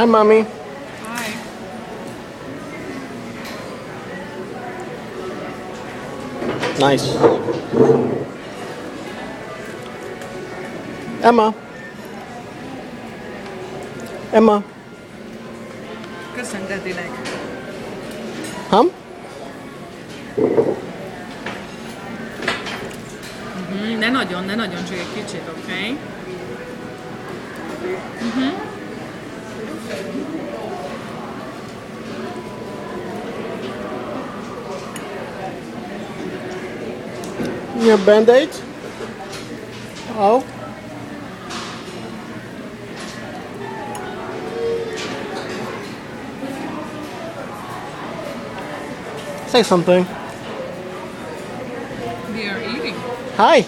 Hi, Mommy. Hi. Nice. Emma. Emma. Köszön Dedinek. Hum? Ne nagyon, csak egy kicsit, oké? Your band-aid? Oh. Say something. We are eating. Hi.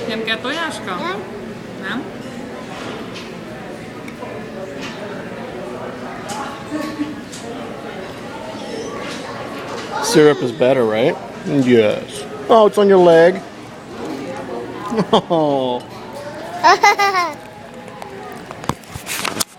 Nem kell tojáska? Nem. Nem? Syrup is better, right? Yes. Oh, it's on your leg. Oh.